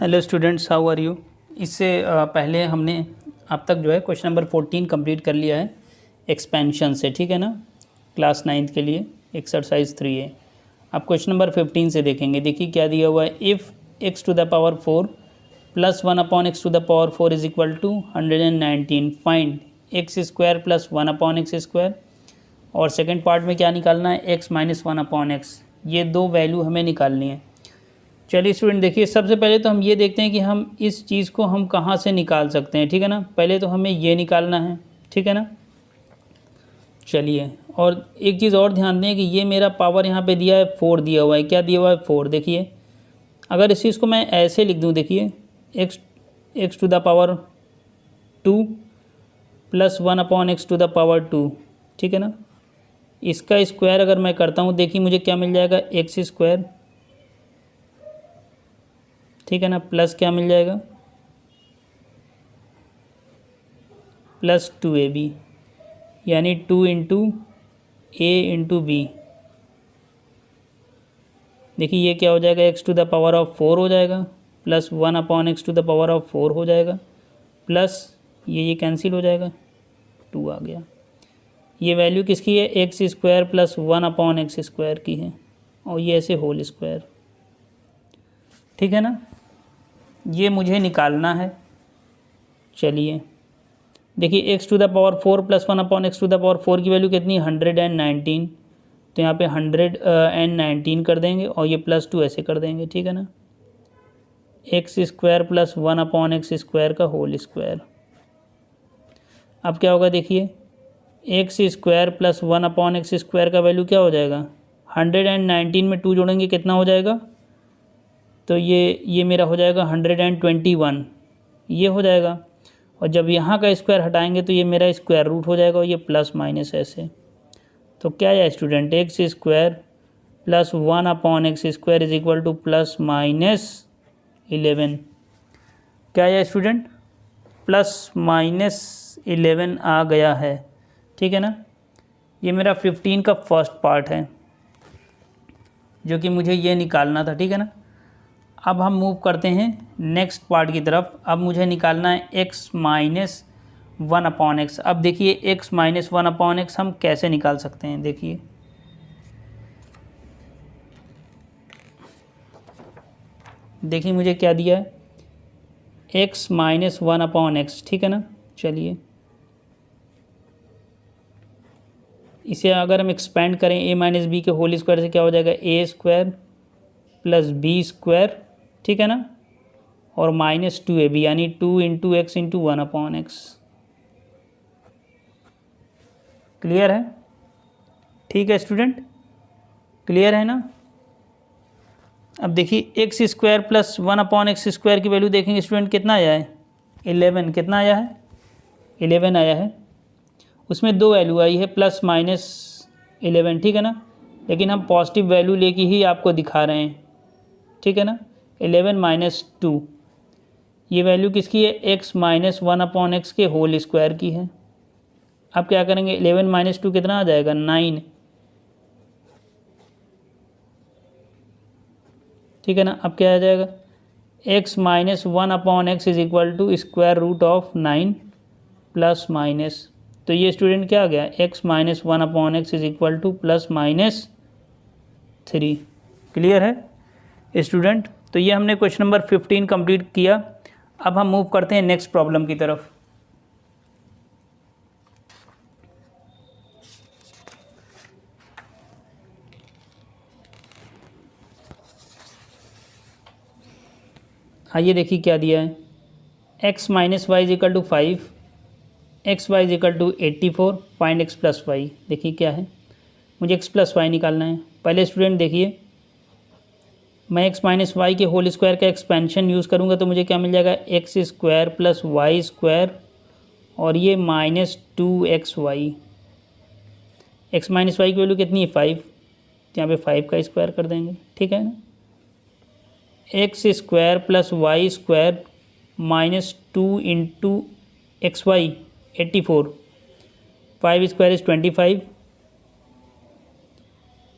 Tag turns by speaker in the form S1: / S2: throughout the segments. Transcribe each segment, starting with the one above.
S1: Hello students, how are you. इससे पहले हमने अब तक जो है क्वेश्चन नंबर 14 कंप्लीट कर लिया है एक्सपेंशन से, ठीक है ना। क्लास 9th के लिए एक्सरसाइज 3 है। अब क्वेश्चन नंबर 15 से देखेंगे। देखिए क्या दिया हुआ है। If x to the power 4 plus 1 upon x to the power 4 is equal to 119, find x square plus 1 upon x square. और सेकेंड पार्ट में क्या निकालना है, x माइनस 1 अपॉन एक्स। ये दो वैल्यू हमें निकालनी है। चलिए स्टूडेंट देखिए, सबसे पहले तो हम ये देखते हैं कि हम इस चीज़ को हम कहाँ से निकाल सकते हैं, ठीक है ना। पहले तो हमें ये निकालना है, ठीक है ना। चलिए, और एक चीज़ और ध्यान दें कि ये मेरा पावर यहाँ पे दिया है 4 दिया हुआ है। क्या दिया हुआ है, 4। देखिए अगर इस चीज़ को मैं ऐसे लिख दूँ, देखिए x to the power 2 plus 1 upon x to the power 2, ठीक है ना। इसका स्क्वायर अगर मैं करता हूँ, देखिए मुझे क्या मिल जाएगा, एक्स स्क्वायर, ठीक है ना, प्लस क्या मिल जाएगा, प्लस 2ab, यानी 2 इंटू ए इंटू बी। देखिए ये क्या हो जाएगा, x to the power of 4 हो जाएगा, plus 1 upon x to the power of 4 हो जाएगा, प्लस ये कैंसिल हो जाएगा, 2 आ गया। ये वैल्यू किसकी है, x square plus 1 upon x square की है, और ये ऐसे होल स्क्वायर, ठीक है ना। ये मुझे निकालना है। चलिए देखिए, x to the power 4 plus 1 upon x to the power 4 की वैल्यू कितनी, 119। तो यहाँ पे 119 कर देंगे और ये प्लस 2 ऐसे कर देंगे, ठीक है ना। X square plus 1 upon x square का होल स्क्वायर। अब क्या होगा, देखिए x square plus 1 upon x square का वैल्यू क्या हो जाएगा, 119 में 2 जोड़ेंगे कितना हो जाएगा, तो ये मेरा हो जाएगा 121, ये हो जाएगा। और जब यहाँ का स्क्वायर हटाएंगे तो ये मेरा स्क्वायर रूट हो जाएगा, और ये प्लस माइनस ऐसे। तो क्या है student, x square plus 1 upon x square is equal to plus minus 11। क्या है स्टूडेंट, प्लस माइनस 11 आ गया है, ठीक है ना। ये मेरा 15 का फर्स्ट पार्ट है जो कि मुझे ये निकालना था, ठीक है ना। अब हम मूव करते हैं नेक्स्ट पार्ट की तरफ। अब मुझे निकालना है x माइनस 1 अपॉन एक्स। अब देखिए x माइनस 1 अपॉन एक्स हम कैसे निकाल सकते हैं। देखिए मुझे क्या दिया है, x माइनस 1 अपॉन एक्स, ठीक है ना। चलिए इसे अगर हम एक्सपेंड करें a माइनस बी के होल स्क्वायर से, क्या हो जाएगा, a square plus b square, ठीक है ना, और माइनस 2ab, यानी 2 into x into 1 upon x. Clear है, ठीक है स्टूडेंट, क्लियर है ना। अब देखिए x square plus 1 upon x square की वैल्यू देखेंगे स्टूडेंट, कितना आया है, 11। कितना आया है, 11 आया है। उसमें दो वैल्यू आई है, प्लस माइनस 11, ठीक है ना। लेकिन हम पॉजिटिव वैल्यू लेके ही आपको दिखा रहे हैं, ठीक है ना। 11 माइनस 2, ये वैल्यू किसकी है, x माइनस 1 अपॉन एक्स के होल स्क्वायर की है। अब क्या करेंगे, 11 माइनस 2 कितना आ जाएगा, 9, ठीक है ना। अब क्या आ जाएगा, x minus 1 upon x is equal to square root of 9 plus minus. तो ये स्टूडेंट क्या आ गया, x minus 1 upon x is equal to plus minus 3। Clear है स्टूडेंट। तो ये हमने क्वेश्चन नंबर 15 कंप्लीट किया। अब हम मूव करते हैं नेक्स्ट प्रॉब्लम की तरफ। आइए देखिए क्या दिया है, x minus y is equal to 5, x y is equal to 84, find x plus y. देखिए क्या है, मुझे x प्लस वाई निकालना है। पहले स्टूडेंट देखिए, मैं x माइनस वाई के होल स्क्वायर का एक्सपेंशन यूज़ करूँगा तो मुझे क्या मिल जाएगा, x square plus y square, और ये minus 2xy। x minus y की वैल्यू कितनी है, 5। यहाँ पे 5 का स्क्वायर कर देंगे, ठीक है ना। X square plus y square minus 2 into x y 84, 5 square is 25,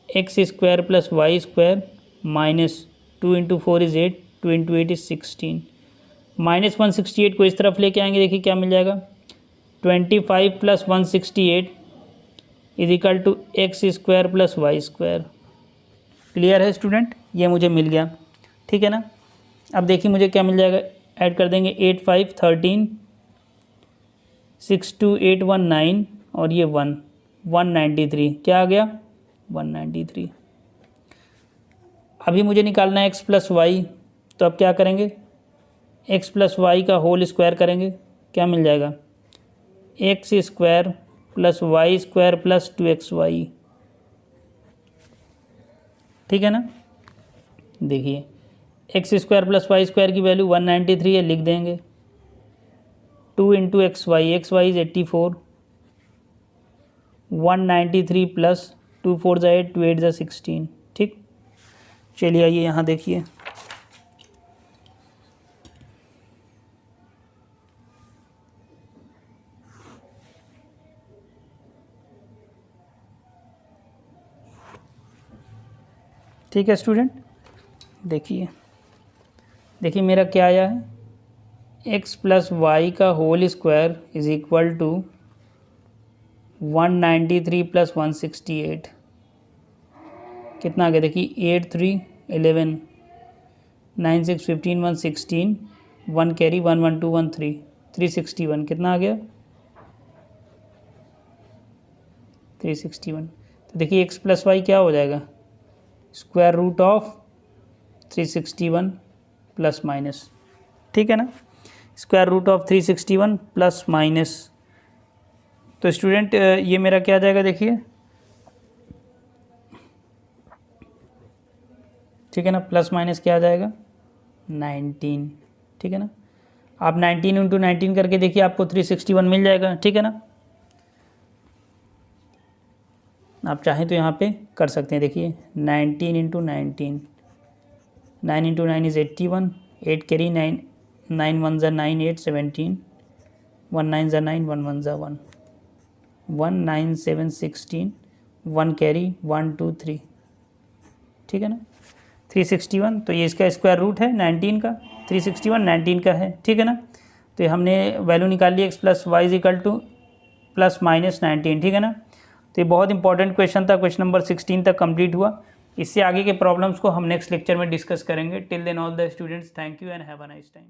S1: x square plus y square minus 2 into 4 is 8, 2 into 8 is 16। -168 को इस तरफ लेके आएंगे, देखिए क्या मिल जाएगा, 25 plus 168 is equal to x square plus y square. Clear है स्टूडेंट, ये मुझे मिल गया, ठीक है ना। अब देखिए मुझे क्या मिल जाएगा, ऐड कर देंगे 8 5 13 6 2 8 1 9 और ये 193, क्या आ गया 193। अभी मुझे निकालना है x प्लस वाई, तो अब क्या करेंगे, x प्लस वाई का होल स्क्वायर करेंगे, क्या मिल जाएगा, x square plus y square plus 2xy, ठीक है ना। देखिए x square plus y square की वैल्यू 193 है, लिख देंगे 2 into x y is 84, 193 plus 2 4 ज़ा 8 2 8 ज़ा 16, ठीक। चलिए आइए यहाँ देखिए, ठीक है स्टूडेंट। देखिए मेरा क्या आया है, x प्लस वाई का whole square is equal to 193 plus 168, कितना आ गया, देखिए 8 3 11 9 6 15 1 16 1 कैरी 1 1 2 1 3 361, कितना आ गया 361। तो देखिए x प्लस वाई क्या हो जाएगा, square root of 361 plus minus, ठीक है ना, square root of 361 plus minus. तो स्टूडेंट ये मेरा क्या आ जाएगा, देखिए ठीक है ना, प्लस माइनस क्या आ जाएगा 19, ठीक है ना। आप 19 इंटू 19 करके देखिए, आपको 361 मिल जाएगा, ठीक है ना। आप चाहें तो यहाँ पे कर सकते हैं, देखिए 19 इंटू 19, 9 इंटू 9 इज़ 81, 8 कैरी 9 9 1 ज़ा 9 8 17 1 9 ज़ा 9 1 1 ज़ा 1 1 9 7 16 1 कैरी 1 2 3, ठीक है ना 361। तो ये इसका स्क्वायर रूट है 19 का, 361 19 का है, ठीक है ना। तो ये हमने वैल्यू निकाल ली, x plus y equal to plus minus 19, ठीक है ना। तो ये बहुत इंपॉर्टेंट क्वेश्चन था, क्वेश्चन नंबर 16 तक कंप्लीट हुआ। इससे आगे के प्रॉब्लम्स को हम नेक्स्ट लेक्चर में डिस्कस करेंगे। Till then all the students, thank you and have a nice time.